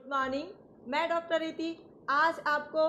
Morning, मैं doctor रीति आज आपको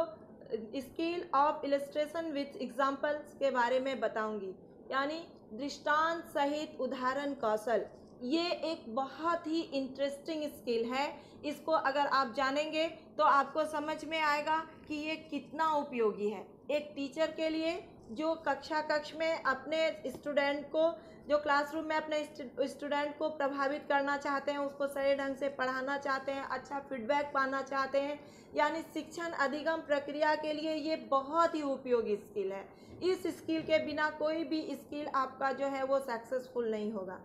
skill of illustration with examples के बारे में बताऊंगी, यानी दृष्टांत सहित उदाहरण कौशल। ये एक बहुत ही इंटरेस्टिंग स्किल है। इसको अगर आप जानेंगे तो आपको समझ में आएगा कि ये कितना उपयोगी है एक टीचर के लिए, जो कक्ष में अपने स्टूडेंट को, जो क्लासरूम में अपने स्टूडेंट को प्रभावित करना चाहते हैं, उसको सही ढंग से पढ़ाना चाहते हैं, अच्छा फीडबैक पाना चाहते हैं, यानी शिक्षण अधिगम प्रक्रिया के लिए ये बहुत ही उपयोगी स्किल है। इस स्किल के बिना कोई भी स्किल आपका जो है वो सक्सेसफुल नहीं होगा।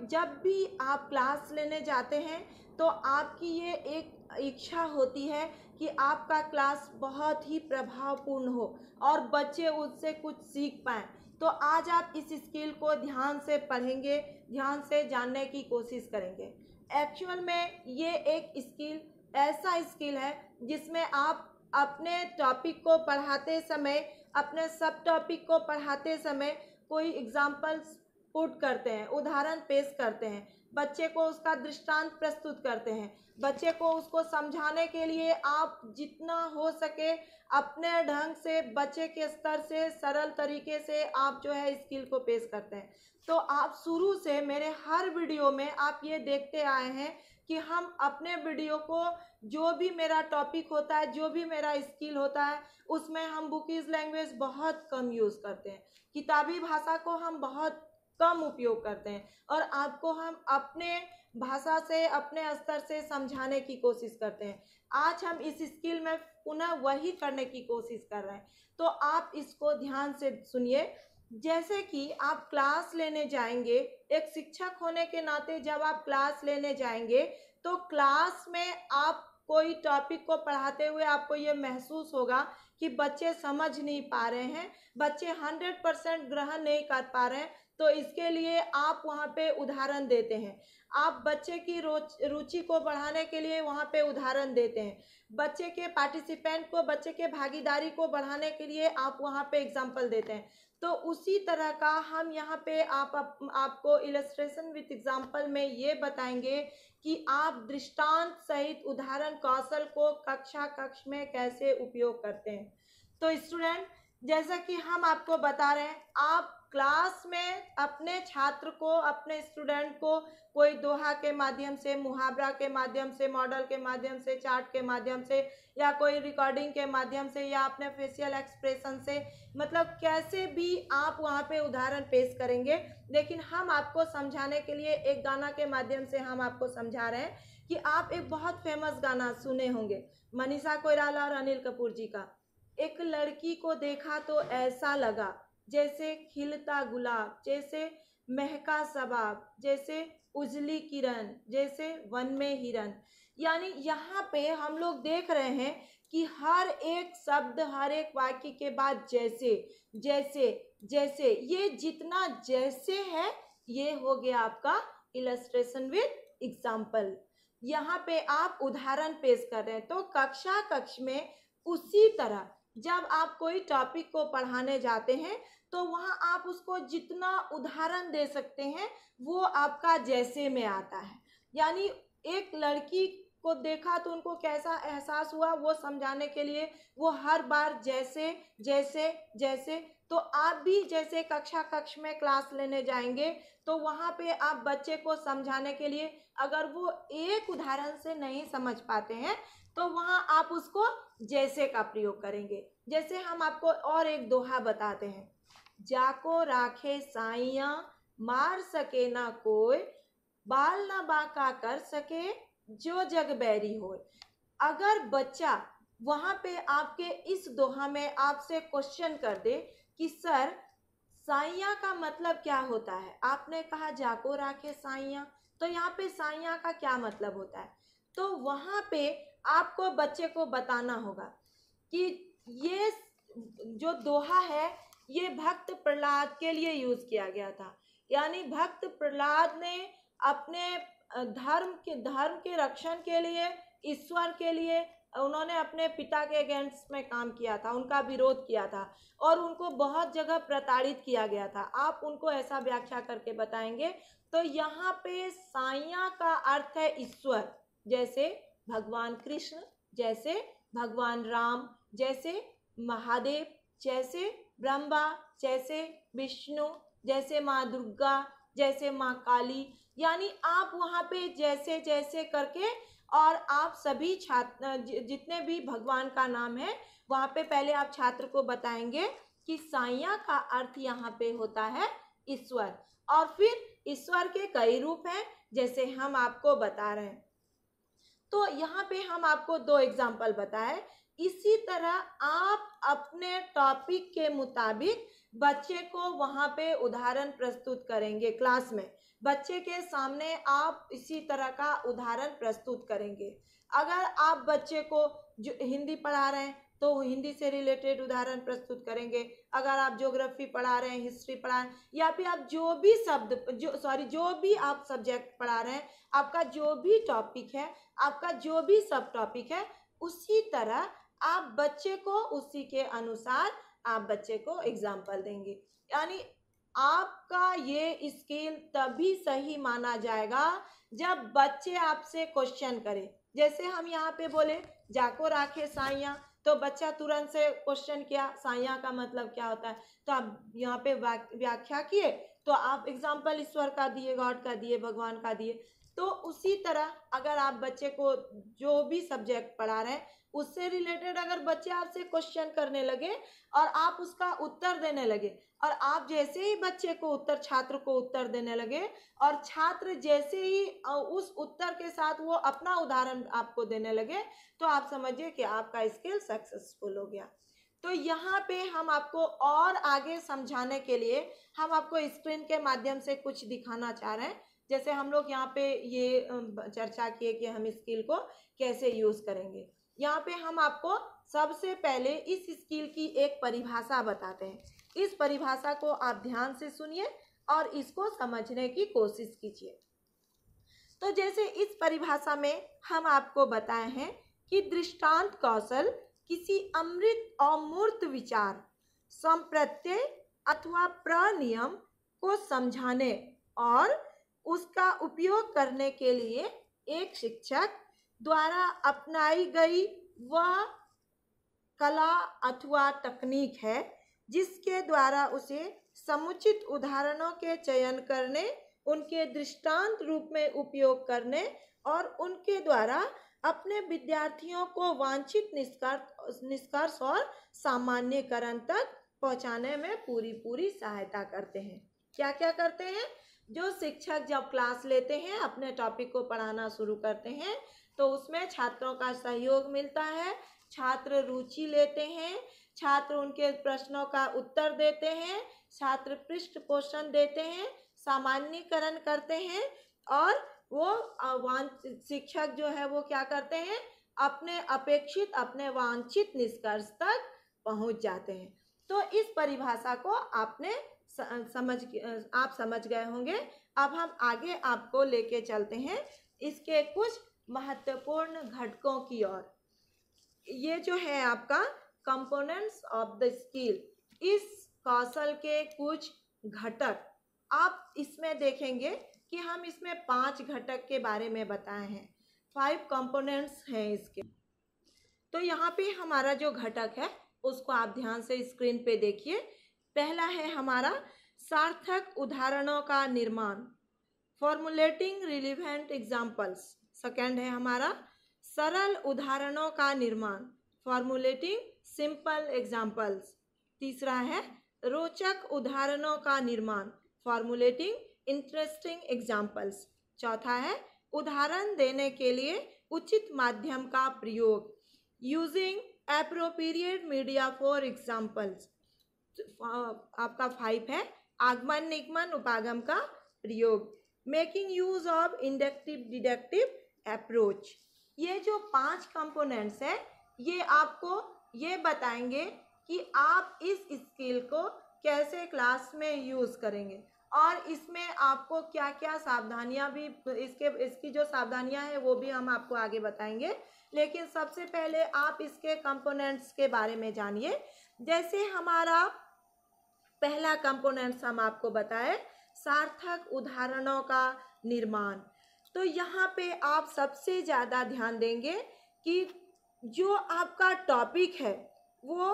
जब भी आप क्लास लेने जाते हैं तो आपकी ये एक इच्छा होती है कि आपका क्लास बहुत ही प्रभावपूर्ण हो और बच्चे उससे कुछ सीख पाएँ। तो आज आप इस स्किल को ध्यान से पढ़ेंगे, ध्यान से जानने की कोशिश करेंगे। एक्चुअल में ये एक स्किल ऐसा स्किल है जिसमें आप अपने टॉपिक को पढ़ाते समय, अपने सब टॉपिक को पढ़ाते समय कोई एग्जाम्पल्स पुट करते हैं, उदाहरण पेश करते हैं, बच्चे को उसका दृष्टांत प्रस्तुत करते हैं। बच्चे को उसको समझाने के लिए आप जितना हो सके अपने ढंग से, बच्चे के स्तर से, सरल तरीके से आप जो है स्किल को पेश करते हैं। तो आप शुरू से मेरे हर वीडियो में आप ये देखते आए हैं कि हम अपने वीडियो को, जो भी मेरा टॉपिक होता है, जो भी मेरा स्किल होता है, उसमें हम बुकीज लैंग्वेज बहुत कम यूज़ करते हैं, किताबी भाषा को हम बहुत कम उपयोग करते हैं और आपको हम अपने भाषा से, अपने स्तर से समझाने की कोशिश करते हैं। आज हम इस स्किल में पुनः वही करने की कोशिश कर रहे हैं, तो आप इसको ध्यान से सुनिए। जैसे कि आप क्लास लेने जाएंगे, एक शिक्षक होने के नाते जब आप क्लास लेने जाएंगे तो क्लास में आप कोई टॉपिक को पढ़ाते हुए आपको ये महसूस होगा कि बच्चे समझ नहीं पा रहे हैं, बच्चे 100% ग्रहण नहीं कर पा रहे हैं, तो इसके लिए आप वहाँ पे उदाहरण देते हैं। आप बच्चे की रुचि को बढ़ाने के लिए वहाँ पे उदाहरण देते हैं। बच्चे के पार्टिसिपेंट को, बच्चे के भागीदारी को बढ़ाने के लिए आप वहाँ पे एग्जाम्पल देते हैं। तो उसी तरह का हम यहाँ पे आपको इलस्ट्रेशन विथ एग्जाम्पल में ये बताएंगे कि आप दृष्टांत सहित उदाहरण कौशल को कक्ष में कैसे उपयोग करते हैं। तो स्टूडेंट, जैसा कि हम आपको बता रहे हैं, आप क्लास में अपने छात्र को, अपने स्टूडेंट को कोई दोहा के माध्यम से, मुहावरा के माध्यम से, मॉडल के माध्यम से, चार्ट के माध्यम से, या कोई रिकॉर्डिंग के माध्यम से, या अपने फेशियल एक्सप्रेशन से, मतलब कैसे भी आप वहाँ पे उदाहरण पेश करेंगे। लेकिन हम आपको समझाने के लिए एक गाना के माध्यम से हम आपको समझा रहे हैं कि आप एक बहुत फेमस गाना सुने होंगे मनीषा कोइराला और अनिल कपूर जी का। एक लड़की को देखा तो ऐसा लगा जैसे खिलता गुलाब, जैसे महका शबाब, जैसे उजली किरण, जैसे वन में हिरन। यानी यहाँ पे हम लोग देख रहे हैं कि हर एक शब्द, हर एक वाक्य के बाद जैसे जैसे जैसे, ये जितना जैसे है ये हो गया आपका इलस्ट्रेशन विथ एग्जाम्पल। यहाँ पे आप उदाहरण पेश कर रहे हैं। तो कक्ष में उसी तरह जब आप कोई टॉपिक को पढ़ाने जाते हैं तो वहाँ आप उसको जितना उदाहरण दे सकते हैं वो आपका जैसे में आता है। यानी एक लड़की को देखा तो उनको कैसा एहसास हुआ वो समझाने के लिए वो हर बार जैसे जैसे जैसे। तो आप भी जैसे कक्ष में क्लास लेने जाएंगे तो वहाँ पे आप बच्चे को समझाने के लिए, अगर वो एक उदाहरण से नहीं समझ पाते हैं तो वहाँ आप उसको जैसे का प्रयोग करेंगे। जैसे हम आपको और एक दोहा बताते हैं, जाको राखे साइया मार सके ना कोई, बाल ना बांका कर सके जो जग बैरी होए। अगर बच्चा वहाँ पे आपके इस दोहा में आपसे क्वेश्चन कर दे कि सर साइया का मतलब क्या होता है, आपने कहा जाको राखे साइया, तो यहाँ पे साइया का क्या मतलब होता है, तो वहाँ पे आपको बच्चे को बताना होगा कि ये जो दोहा है ये भक्त प्रहलाद के लिए यूज किया गया था। यानी भक्त प्रहलाद ने अपने धर्म के रक्षण के लिए, ईश्वर के लिए, उन्होंने अपने पिता के अगेंस्ट में काम किया था, उनका विरोध किया था और उनको बहुत जगह प्रताड़ित किया गया था। आप उनको ऐसा व्याख्या करके बताएंगे। तो यहाँ पे साइया का अर्थ है ईश्वर, जैसे भगवान कृष्ण, जैसे भगवान राम, जैसे महादेव, जैसे ब्रह्मा, जैसे विष्णु, जैसे माँ दुर्गा, जैसे माँ काली। यानी आप वहाँ पे जैसे जैसे करके, और आप सभी छात्र जितने भी भगवान का नाम है वहाँ पे पहले आप छात्र को बताएंगे कि साइया का अर्थ यहाँ पे होता है ईश्वर, और फिर ईश्वर के कई रूप हैं जैसे हम आपको बता रहे हैं। तो यहाँ पे हम आपको 2 एग्जाम्पल बताए। इसी तरह आप अपने टॉपिक के मुताबिक बच्चे को वहाँ पे उदाहरण प्रस्तुत करेंगे। क्लास में बच्चे के सामने आप इसी तरह का उदाहरण प्रस्तुत करेंगे। अगर आप बच्चे को जो हिंदी पढ़ा रहे हैं तो हिंदी से रिलेटेड उदाहरण प्रस्तुत करेंगे। अगर आप ज्योग्राफी पढ़ा रहे हैं, हिस्ट्री पढ़ा रहे हैं, या फिर आप जो भी आप सब्जेक्ट पढ़ा रहे हैं, आपका जो भी टॉपिक है, आपका जो भी सब टॉपिक है, उसी तरह आप बच्चे को उसी के अनुसार आप बच्चे को एग्जाम्पल देंगे। यानी आपका ये स्किल तभी सही माना जाएगा जब बच्चे आपसे क्वेश्चन करें। जैसे हम यहाँ पे बोले जाको राखे साइया, तो बच्चा तुरंत से क्वेश्चन किया साइया का मतलब क्या होता है, तो आप यहाँ पे व्याख्या किए, तो आप एग्जाम्पल ईश्वर का दिए, गॉड का दिए, भगवान का दिए। तो उसी तरह अगर आप बच्चे को जो भी सब्जेक्ट पढ़ा रहे हैं उससे रिलेटेड अगर बच्चे आपसे क्वेश्चन करने लगे और आप उसका उत्तर देने लगे, और आप जैसे ही बच्चे को उत्तर, छात्र को उत्तर देने लगे, और छात्र जैसे ही उस उत्तर के साथ वो अपना उदाहरण आपको देने लगे, तो आप समझिए कि आपका स्किल सक्सेसफुल हो गया। तो यहाँ पे हम आपको और आगे समझाने के लिए हम आपको स्क्रीन के माध्यम से कुछ दिखाना चाह रहे हैं। जैसे हम लोग यहाँ पे ये चर्चा किए कि हम स्किल को कैसे यूज करेंगे। यहाँ पे हम आपको सबसे पहले इस स्किल की एक परिभाषा बताते हैं। इस परिभाषा को आप ध्यान से सुनिए और इसको समझने की कोशिश कीजिए। तो जैसे इस परिभाषा में हम आपको बताए हैं कि दृष्टांत कौशल किसी अमृत अमूर्त विचार, संप्रत्यय अथवा प्रनियम को समझाने और उसका उपयोग करने के लिए एक शिक्षक द्वारा अपनाई गई वह कला अथवा तकनीक है, जिसके द्वारा उसे समुचित उदाहरणों के चयन करने, उनके दृष्टांत रूप में उपयोग करने और उनके द्वारा अपने विद्यार्थियों को वांछित निष्कर्ष और सामान्यकरण तक पहुंचाने में पूरी सहायता करते हैं। क्या क्या करते हैं? जो शिक्षक जब क्लास लेते हैं, अपने टॉपिक को पढ़ाना शुरू करते हैं, तो उसमें छात्रों का सहयोग मिलता है, छात्र रुचि लेते हैं, छात्र उनके प्रश्नों का उत्तर देते हैं, छात्र पृष्ठ पोषण देते हैं, सामान्यीकरण करते हैं, और वो शिक्षक जो है वो क्या करते हैं, अपने अपेक्षित, अपने वांछित निष्कर्ष तक पहुंच जाते हैं। तो इस परिभाषा को आपने आप समझ गए होंगे। अब हम आगे आपको लेके चलते हैं इसके कुछ महत्वपूर्ण घटकों की ओर। ये जो है आपका कंपोनेंट्स ऑफ द स्किल, इस कौशल के कुछ घटक आप इसमें देखेंगे कि हम इसमें 5 घटक के बारे में बताए हैं। 5 कंपोनेंट्स हैं इसके। तो यहाँ पे हमारा जो घटक है उसको आप ध्यान से स्क्रीन पे देखिए। पहला है हमारा सार्थक उदाहरणों का निर्माण, फॉर्मुलेटिंग रिलेवेंट एग्जाम्पल्स। सेकंड है हमारा सरल उदाहरणों का निर्माण, फॉर्मुलेटिंग सिंपल एग्जाम्पल्स। तीसरा है रोचक उदाहरणों का निर्माण, फॉर्मुलेटिंग इंटरेस्टिंग एग्जाम्पल्स। चौथा है उदाहरण देने के लिए उचित माध्यम का प्रयोग, using appropriate media for examples. आपका 5 है आगमन निगमन उपागम का प्रयोग, making use of inductive deductive approach. ये जो 5 कंपोनेंट्स है ये आपको ये बताएंगे कि आप इस स्किल को कैसे क्लास में यूज करेंगे, और इसमें आपको क्या क्या सावधानियां भी, इसकी जो सावधानियां हैं वो भी हम आपको आगे बताएंगे। लेकिन सबसे पहले आप इसके कंपोनेंट्स के बारे में जानिए। जैसे हमारा पहला कंपोनेंट्स हम आपको बताए सार्थक उदाहरणों का निर्माण। तो यहाँ पे आप सबसे ज़्यादा ध्यान देंगे कि जो आपका टॉपिक है वो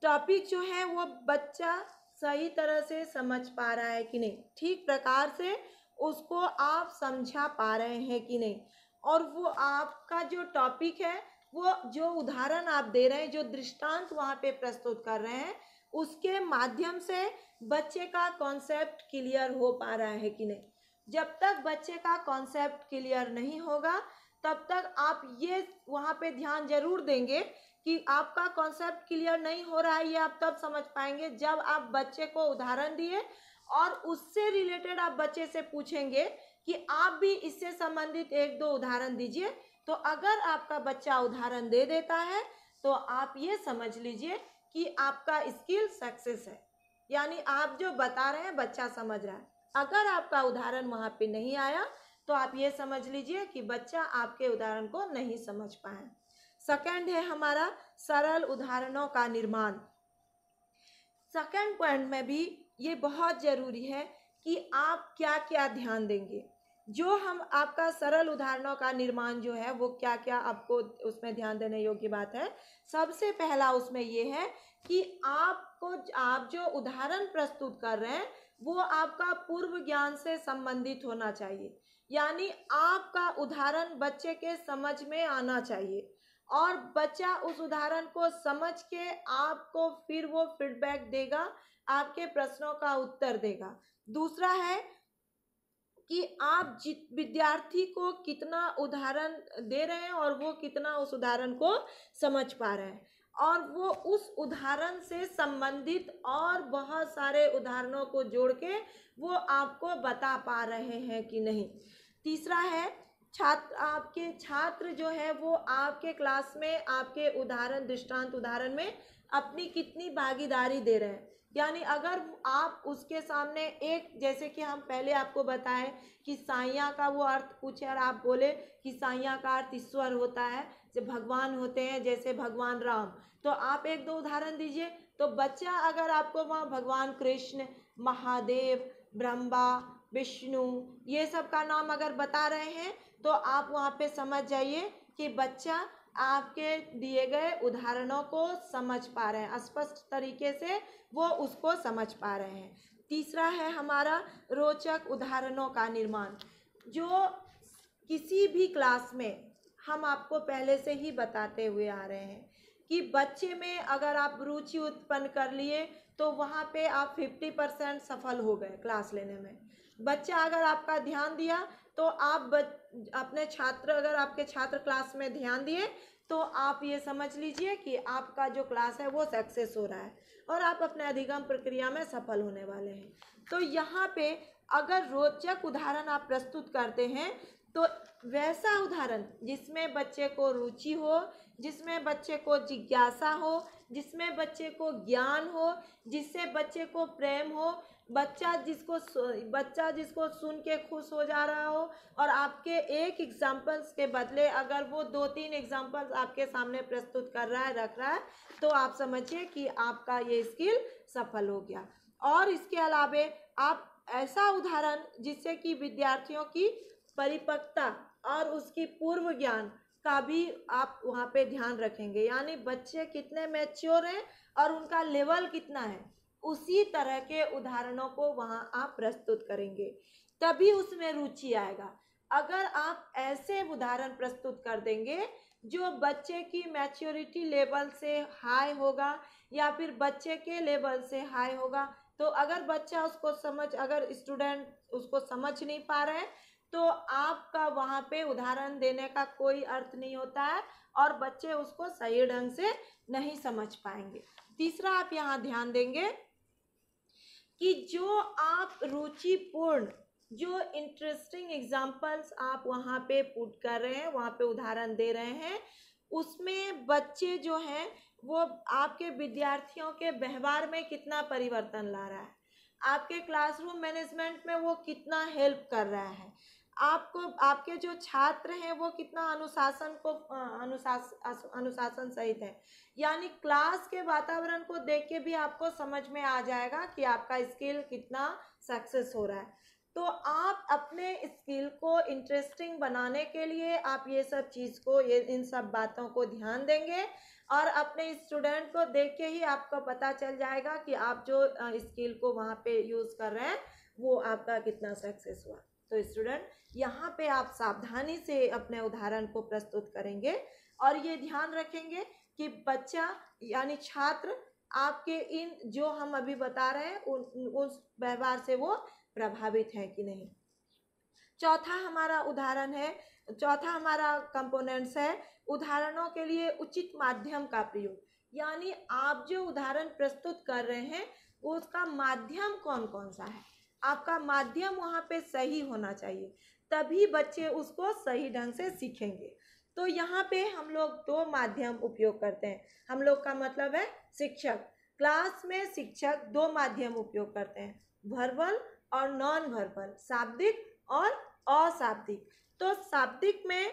टॉपिक जो है वो बच्चा सही तरह से समझ पा रहा है कि नहीं, ठीक प्रकार से उसको आप समझा पा रहे हैं कि नहीं, और वो आपका जो टॉपिक है वो जो उदाहरण आप दे रहे हैं, जो दृष्टांत वहाँ पे प्रस्तुत कर रहे हैं, उसके माध्यम से बच्चे का कॉन्सेप्ट क्लियर हो पा रहा है कि नहीं। जब तक बच्चे का कॉन्सेप्ट क्लियर नहीं होगा तब तक आप ये वहाँ पे ध्यान जरूर देंगे कि आपका कॉन्सेप्ट क्लियर नहीं हो रहा है। ये आप तब समझ पाएंगे जब आप बच्चे को उदाहरण दिए और उससे रिलेटेड आप बच्चे से पूछेंगे कि आप भी इससे संबंधित एक दो उदाहरण दीजिए। तो अगर आपका बच्चा उदाहरण दे देता है तो आप ये समझ लीजिए कि आपका स्किल सक्सेस है, यानी आप जो बता रहे हैं बच्चा समझ रहा है। अगर आपका उदाहरण वहाँ पे नहीं आया तो आप ये समझ लीजिए कि बच्चा आपके उदाहरण को नहीं समझ पाए। सेकंड है हमारा सरल उदाहरणों का निर्माण। सेकंड पॉइंट में भी ये बहुत जरूरी है कि आप क्या क्या ध्यान देंगे। जो हम आपका सरल उदाहरणों का निर्माण जो है वो क्या क्या आपको उसमें ध्यान देने योग्य बात है। सबसे पहला उसमें ये है कि आप जो उदाहरण प्रस्तुत कर रहे हैं वो आपका पूर्व ज्ञान से संबंधित होना चाहिए, यानी आपका उदाहरण बच्चे के समझ में आना चाहिए और बच्चा उस उदाहरण को समझ के आपको फिर वो फीडबैक देगा, आपके प्रश्नों का उत्तर देगा। दूसरा है कि आप विद्यार्थी को कितना उदाहरण दे रहे हैं और वो कितना उस उदाहरण को समझ पा रहे हैं, और वो उस उदाहरण से संबंधित और बहुत सारे उदाहरणों को जोड़ के वो आपको बता पा रहे हैं कि नहीं। तीसरा है आपके छात्र जो है वो आपके क्लास में आपके उदाहरण दृष्टांत उदाहरण में अपनी कितनी भागीदारी दे रहे हैं। यानी अगर आप उसके सामने एक, जैसे कि हम पहले आपको बताएं कि साइया का वो अर्थ पूछे और आप बोले कि साइया का अर्थ ईश्वर होता है, जो भगवान होते हैं जैसे भगवान राम, तो आप एक दो उदाहरण दीजिए। तो बच्चा अगर आपको वहाँ भगवान कृष्ण, महादेव, ब्रह्मा, विष्णु ये सब का नाम अगर बता रहे हैं तो आप वहाँ पे समझ जाइए कि बच्चा आपके दिए गए उदाहरणों को समझ पा रहे हैं, स्पष्ट तरीके से वो उसको समझ पा रहे हैं। तीसरा है हमारा रोचक उदाहरणों का निर्माण। जो किसी भी क्लास में हम आपको पहले से ही बताते हुए आ रहे हैं कि बच्चे में अगर आप रुचि उत्पन्न कर लिए तो वहाँ पे आप 50% सफल हो गए क्लास लेने में। बच्चा अगर आपका ध्यान दिया तो आप अपने छात्र, अगर आपके छात्र क्लास में ध्यान दिए तो आप ये समझ लीजिए कि आपका जो क्लास है वो सक्सेस हो रहा है और आप अपने अधिगम प्रक्रिया में सफल होने वाले हैं। तो यहाँ पे अगर रोचक उदाहरण आप प्रस्तुत करते हैं तो वैसा उदाहरण जिसमें बच्चे को रुचि हो, जिसमें बच्चे को जिज्ञासा हो, जिसमें बच्चे को ज्ञान हो, जिससे बच्चे को प्रेम हो, बच्चा जिसको सुन के खुश हो जा रहा हो, और आपके एक एग्जाम्पल्स के बदले अगर वो 2-3 एग्जाम्पल्स आपके सामने प्रस्तुत कर रहा है, रख रहा है, तो आप समझिए कि आपका ये स्किल सफल हो गया। और इसके अलावे आप ऐसा उदाहरण जिससे कि विद्यार्थियों की परिपक्वता और उसकी पूर्व ज्ञान का भी आप वहाँ पे ध्यान रखेंगे, यानी बच्चे कितने मैच्योर हैं और उनका लेवल कितना है, उसी तरह के उदाहरणों को वहाँ आप प्रस्तुत करेंगे, तभी उसमें रुचि आएगा। अगर आप ऐसे उदाहरण प्रस्तुत कर देंगे जो बच्चे की मैच्योरिटी लेवल से हाई होगा या फिर बच्चे के लेवल से हाई होगा, तो अगर बच्चा उसको अगर स्टूडेंट उसको समझ नहीं पा रहे हैं तो आपका वहाँ पे उदाहरण देने का कोई अर्थ नहीं होता है और बच्चे उसको सही ढंग से नहीं समझ पाएंगे। तीसरा आप यहाँ ध्यान देंगे कि जो आप रुचिपूर्ण, जो इंटरेस्टिंग एग्जाम्पल्स आप वहाँ पे पुट कर रहे हैं, वहाँ पे उदाहरण दे रहे हैं, उसमें बच्चे जो हैं वो आपके विद्यार्थियों के व्यवहार में कितना परिवर्तन ला रहा है, आपके क्लासरूम मैनेजमेंट में वो कितना हेल्प कर रहा है, आपको आपके जो छात्र हैं वो कितना अनुशासन सहित है। यानी क्लास के वातावरण को देख के भी आपको समझ में आ जाएगा कि आपका स्किल कितना सक्सेस हो रहा है। तो आप अपने स्किल को इंटरेस्टिंग बनाने के लिए आप ये सब चीज़ को, ये इन सब बातों को ध्यान देंगे और अपने स्टूडेंट को देख के ही आपको पता चल जाएगा कि आप जो स्किल को वहाँ पे यूज़ कर रहे हैं वो आपका कितना सक्सेस हुआ। तो स्टूडेंट, यहाँ पे आप सावधानी से अपने उदाहरण को प्रस्तुत करेंगे और ये ध्यान रखेंगे कि बच्चा यानी छात्र आपके इन जो हम अभी बता रहे हैं उस व्यवहार से वो प्रभावित है कि नहीं। चौथा हमारा कंपोनेंट्स है उदाहरणों के लिए उचित माध्यम का प्रयोग। यानी आप जो उदाहरण प्रस्तुत कर रहे हैं उसका माध्यम कौन कौन सा है, आपका माध्यम वहाँ पे सही होना चाहिए, तभी बच्चे उसको सही ढंग से सीखेंगे। तो यहाँ पे हम लोग दो माध्यम उपयोग करते हैं। हम लोग का मतलब है शिक्षक, क्लास में शिक्षक दो माध्यम उपयोग करते हैं, वर्बल और नॉन वर्बल, शाब्दिक और अशाब्दिक। तो शाब्दिक में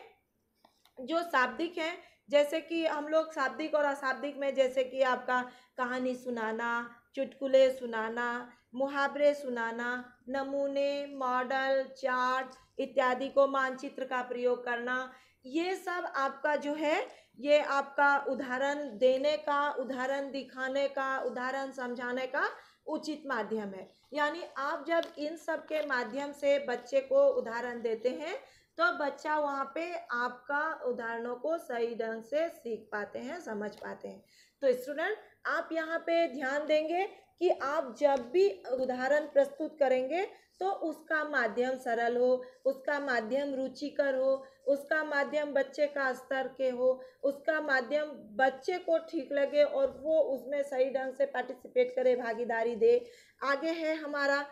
जो शाब्दिक है, जैसे कि हम लोग शाब्दिक और अशाब्दिक में, जैसे कि आपका कहानी सुनाना, चुटकुले सुनाना, मुहावरे सुनाना, नमूने, मॉडल, चार्ट इत्यादि को मानचित्र का प्रयोग करना, ये सब आपका जो है ये आपका उदाहरण देने का, उदाहरण दिखाने का, उदाहरण समझाने का उचित माध्यम है। यानी आप जब इन सब के माध्यम से बच्चे को उदाहरण देते हैं तो बच्चा वहाँ पे आपका उदाहरणों को सही ढंग से सीख पाते हैं, समझ पाते हैं। तो स्टूडेंट, आप यहाँ पे ध्यान देंगे कि आप जब भी उदाहरण प्रस्तुत करेंगे तो उसका माध्यम सरल हो, उसका माध्यम रुचिकर हो, उसका माध्यम बच्चे का स्तर के हो, उसका माध्यम बच्चे को ठीक लगे और वो उसमें सही ढंग से पार्टिसिपेट करे, भागीदारी दे। आगे है हमारा,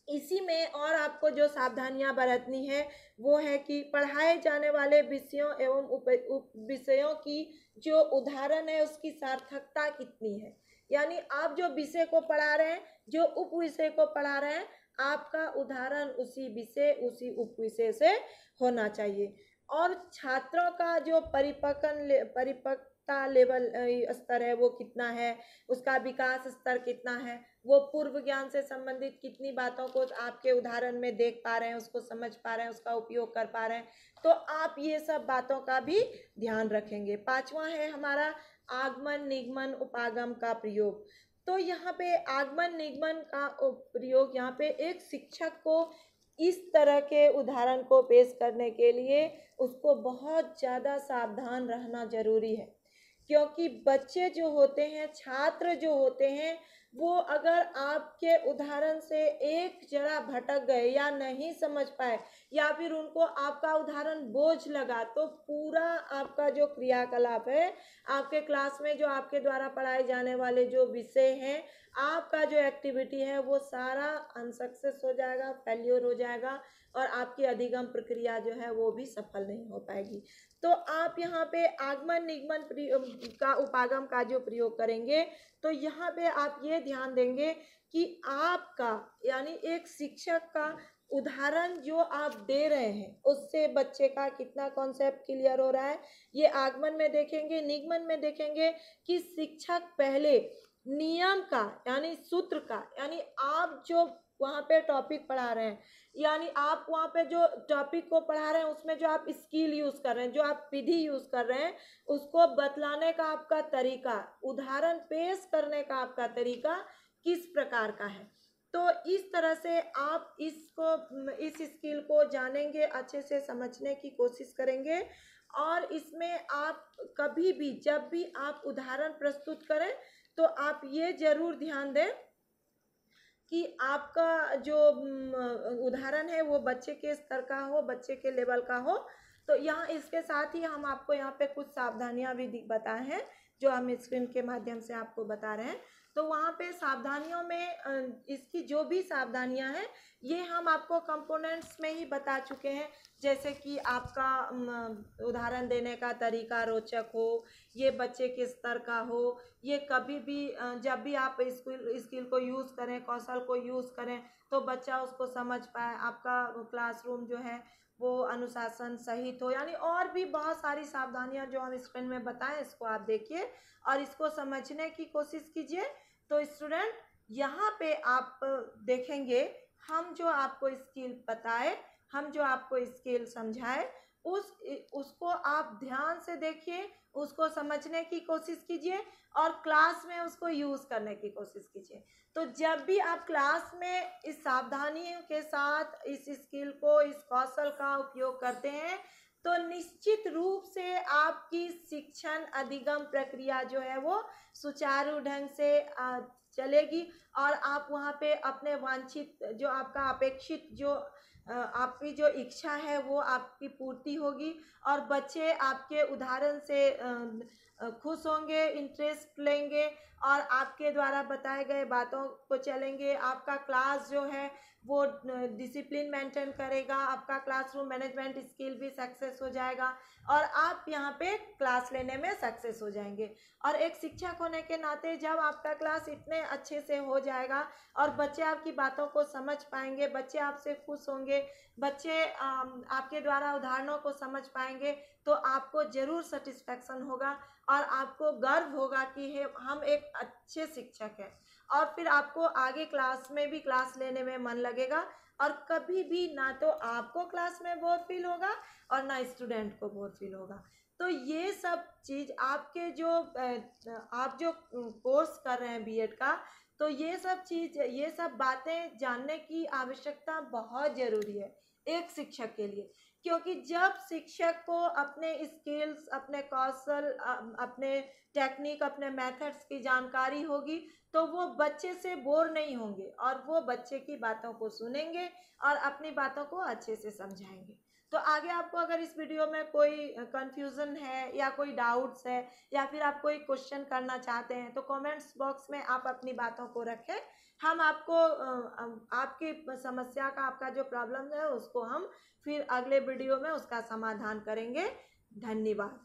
इसी में और आपको जो सावधानियां बरतनी है वो है कि पढ़ाए जाने वाले विषयों एवं विषयों की जो उदाहरण है उसकी सार्थकता कितनी है। यानी आप जो विषय को पढ़ा रहे हैं, जो उप विषय को पढ़ा रहे हैं, आपका उदाहरण उसी विषय, उसी उप विषय से होना चाहिए। और छात्रों का जो परिपक्वता लेवल स्तर है वो कितना है, उसका विकास स्तर कितना है, वो पूर्व ज्ञान से संबंधित कितनी बातों को आपके उदाहरण में देख पा रहे हैं, उसको समझ पा रहे हैं, उसका उपयोग कर पा रहे हैं। तो आप ये सब बातों का भी ध्यान रखेंगे। पांचवा है हमारा आगमन, निगमन, उपागम का प्रयोग। तो यहाँ पे आगमन निगमन का प्रयोग, यहाँ पे एक शिक्षक को इस तरह के उदाहरण को पेश करने के लिए उसको बहुत ज़्यादा सावधान रहना जरूरी है, क्योंकि बच्चे जो होते हैं, छात्र जो होते हैं, वो अगर आपके उदाहरण से एक जरा भटक गए या नहीं समझ पाए या फिर उनको आपका उदाहरण बोझ लगा तो पूरा आपका जो क्रियाकलाप है, आपके क्लास में जो आपके द्वारा पढ़ाए जाने वाले जो विषय हैं, आपका जो एक्टिविटी है वो सारा अनसक्सेस हो जाएगा, फेल्योर हो जाएगा और आपकी अधिगम प्रक्रिया जो है वो भी सफल नहीं हो पाएगी। तो आप यहाँ पे आगमन निगमन का उपागम का जो प्रयोग करेंगे तो यहाँ पे आप ये ध्यान देंगे कि आपका यानी एक शिक्षक का उदाहरण जो आप दे रहे हैं उससे बच्चे का कितना कॉन्सेप्ट क्लियर हो रहा है, ये आगमन में देखेंगे। निगमन में देखेंगे कि शिक्षक पहले नियम का यानी सूत्र का, यानी आप जो वहाँ पे टॉपिक पढ़ा रहे हैं, यानी आप वहाँ पे जो टॉपिक को पढ़ा रहे हैं उसमें जो आप स्किल यूज़ कर रहे हैं, जो आप विधि यूज़ कर रहे हैं, उसको बतलाने का आपका तरीका, उदाहरण पेश करने का आपका तरीका किस प्रकार का है। तो इस तरह से आप इस स्किल को जानेंगे, अच्छे से समझने की कोशिश करेंगे और इसमें आप कभी भी जब भी आप उदाहरण प्रस्तुत करें तो आप ये जरूर ध्यान दें कि आपका जो उदाहरण है वो बच्चे के स्तर का हो, बच्चे के लेवल का हो। तो यहाँ इसके साथ ही हम आपको यहाँ पे कुछ सावधानियां भी बताए हैं जो हम स्क्रीन के माध्यम से आपको बता रहे हैं। तो वहाँ पे सावधानियों में इसकी जो भी सावधानियां हैं ये हम आपको कंपोनेंट्स में ही बता चुके हैं, जैसे कि आपका उदाहरण देने का तरीका रोचक हो, ये बच्चे के स्तर का हो, ये कभी भी जब भी आप स्किल को यूज़ करें, कौशल को यूज़ करें तो बच्चा उसको समझ पाए, आपका क्लासरूम जो है वो अनुशासन सहित हो। यानी और भी बहुत सारी सावधानियां जो हम स्क्रीन में बताएं, इसको आप देखिए और इसको समझने की कोशिश कीजिए। तो स्टूडेंट, यहाँ पे आप देखेंगे हम जो आपको स्किल बताए, हम जो आपको स्किल समझाए, उसको आप ध्यान से देखिए, उसको समझने की कोशिश कीजिए और क्लास में उसको यूज़ करने की कोशिश कीजिए। तो जब भी आप क्लास में इस सावधानियों के साथ इस स्किल को, इस कौशल का उपयोग करते हैं, तो निश्चित रूप से आपकी शिक्षण अधिगम प्रक्रिया जो है वो सुचारू ढंग से चलेगी और आप वहाँ पे अपने वांछित, जो आपका अपेक्षित, जो आपकी जो इच्छा है वो आपकी पूर्ति होगी और बच्चे आपके उदाहरण से खुश होंगे, इंटरेस्ट लेंगे और आपके द्वारा बताए गए बातों को चलेंगे। आपका क्लास जो है वो डिसिप्लिन मेंटेन करेगा, आपका क्लासरूम मैनेजमेंट स्किल भी सक्सेस हो जाएगा और आप यहाँ पे क्लास लेने में सक्सेस हो जाएंगे। और एक शिक्षक होने के नाते जब आपका क्लास इतने अच्छे से हो जाएगा और बच्चे आपकी बातों को समझ पाएंगे, बच्चे आपसे खुश होंगे, बच्चे आपके द्वारा उदाहरणों को समझ पाएंगे, तो आपको ज़रूर सेटिस्फैक्शन होगा और आपको गर्व होगा कि हम एक अच्छे शिक्षक हैं। और फिर आपको आगे क्लास में भी क्लास लेने में मन लगेगा और कभी भी ना तो आपको क्लास में बोर फील होगा और ना स्टूडेंट को बोर फील होगा। तो ये सब चीज़ आपके जो आप जो कोर्स कर रहे हैं बीएड का, तो ये सब चीज़, ये सब बातें जानने की आवश्यकता बहुत ज़रूरी है एक शिक्षक के लिए। क्योंकि जब शिक्षक को अपने स्किल्स, अपने कौशल, अपने टेक्निक, अपने मेथड्स की जानकारी होगी, तो वो बच्चे से बोर नहीं होंगे और वो बच्चे की बातों को सुनेंगे और अपनी बातों को अच्छे से समझाएंगे। तो आगे आपको अगर इस वीडियो में कोई कंफ्यूजन है या कोई डाउट्स है या फिर आप कोई क्वेश्चन करना चाहते हैं, तो कमेंट्स बॉक्स में आप अपनी बातों को रखें। हम आपको आपकी समस्या का, आपका जो प्रॉब्लम है उसको हम फिर अगले वीडियो में उसका समाधान करेंगे। धन्यवाद।